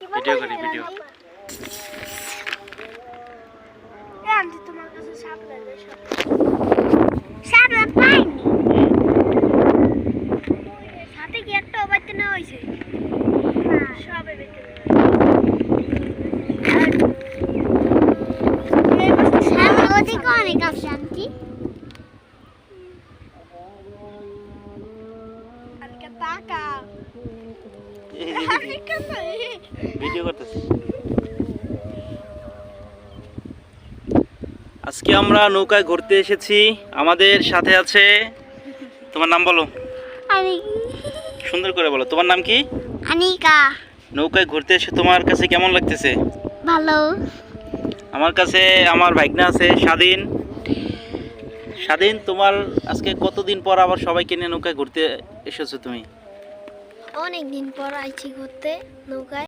Video করি video. আমি তোমার কাছে সাপলা পাইনি। সাথে কি একটা অবাইতে নেওয়া হয়েছে? না সবে বেঁচে ওদিকে অনেক অশান্তি। ভিডিও করতেছি। আজকে আমরা নৌকায় ঘুরতে এসেছি। আমাদের সাথে আছে, তোমার নাম বলো, সুন্দর করে বলো, তোমার নাম কি? আনিকা। নৌকায় ঘুরতে এসে তোমার কাছে কেমন লাগতেছে? ভালো। আমার কাছে আমার ভাইগনা আছে স্বাধীন। স্বাধীন, তোমার আজকে কতদিন পর আবার সবাইকে নিয়ে নৌকায় ঘুরতে এসেছো তুমি? অনেক দিন পর আইছি ঘুরতে নৌকায়।